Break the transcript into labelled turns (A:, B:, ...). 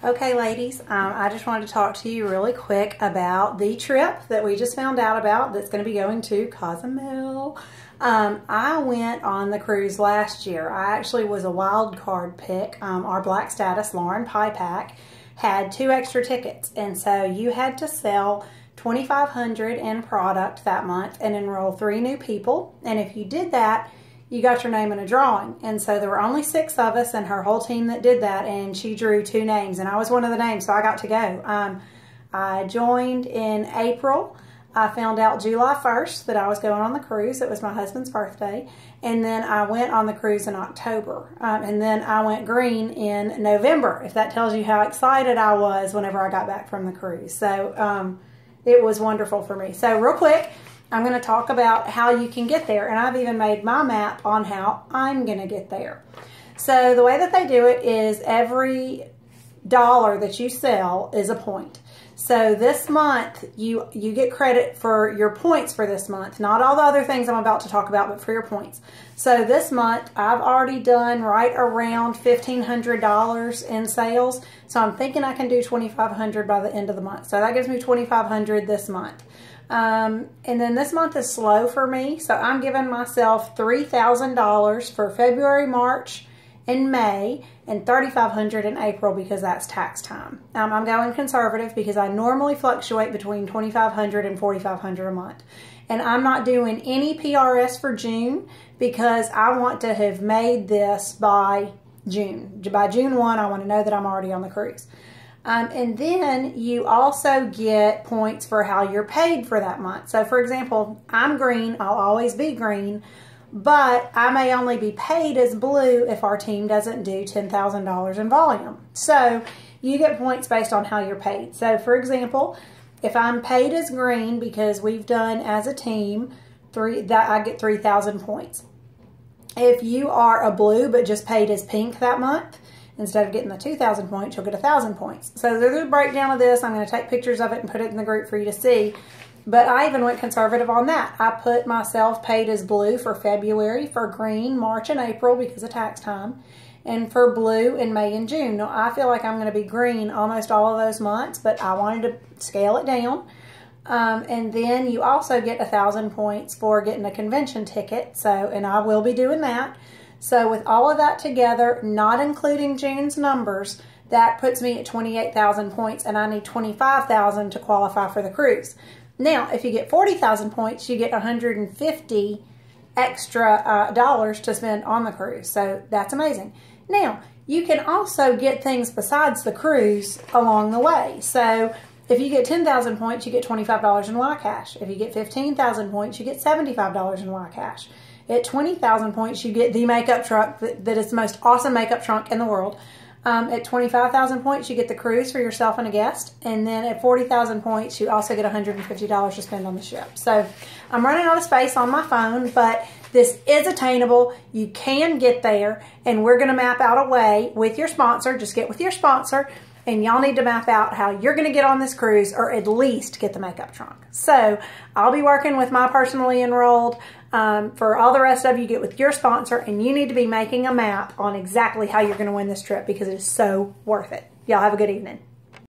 A: Okay, ladies, I just wanted to talk to you really quick about the trip that we just found out about that's going to be going to Cozumel. I went on the cruise last year. I actually was a wild card pick. Our Black Status, Lauren Pipak, had 2 extra tickets, and so you had to sell $2,500 in product that month and enroll 3 new people. And if you did that, you got your name in a drawing. And so there were only 6 of us and her whole team that did that, and she drew 2 names, and I was one of the names, so I got to go. I joined in April. I found out July 1st that I was going on the cruise. It was my husband's birthday. And then I went on the cruise in October. And then I went green in November, if that tells you how excited I was whenever I got back from the cruise. So it was wonderful for me. So real quick, I'm going to talk about how you can get there. And I've even made my map on how I'm going to get there. So the way that they do it is every dollar that you sell is a point. So this month, you get credit for your points for this month. Not all the other things I'm about to talk about, but for your points. So this month, I've already done right around $1,500 in sales. So I'm thinking I can do $2,500 by the end of the month. So that gives me $2,500 this month. And then this month is slow for me. So I'm giving myself $3,000 for February, March, and May, and $3,500 in April because that's tax time. I'm going conservative because I normally fluctuate between $2,500 and $4,500 a month. And I'm not doing any PRS for June because I want to have made this by June. By June 1, I want to know that I'm already on the cruise. And then you also get points for how you're paid for that month. So for example, I'm green, I'll always be green, but I may only be paid as blue if our team doesn't do $10,000 in volume. So you get points based on how you're paid. So for example, if I'm paid as green because we've done as a team, I get 3,000 points. If you are a blue but just paid as pink that month, instead of getting the 2,000 points, you'll get 1,000 points. So there's a breakdown of this. I'm going to take pictures of it and put it in the group for you to see. But I even went conservative on that. I put myself paid as blue for February, for green, March, and April because of tax time, and for blue in May and June. Now, I feel like I'm going to be green almost all of those months, but I wanted to scale it down. And then you also get 1,000 points for getting a convention ticket, and I will be doing that. So with all of that together, not including June's numbers, that puts me at 28,000 points, and I need 25,000 to qualify for the cruise. Now, if you get 40,000 points, you get 150 extra dollars to spend on the cruise. So that's amazing. Now, you can also get things besides the cruise along the way. So if you get 10,000 points, you get $25 in Y cash. If you get 15,000 points, you get $75 in Y cash. At 20,000 points, you get the makeup truck that is the most awesome makeup trunk in the world. At 25,000 points, you get the cruise for yourself and a guest. And then at 40,000 points, you also get $150 to spend on the ship. So I'm running out of space on my phone, but this is attainable. You can get there, and we're going to map out a way with your sponsor. Just get with your sponsor, and y'all need to map out how you're going to get on this cruise, or at least get the makeup trunk. So I'll be working with my personally enrolled. For all the rest of you, get with your sponsor, and you need to be making a map on exactly how you're going to win this trip because it is so worth it. Y'all have a good evening.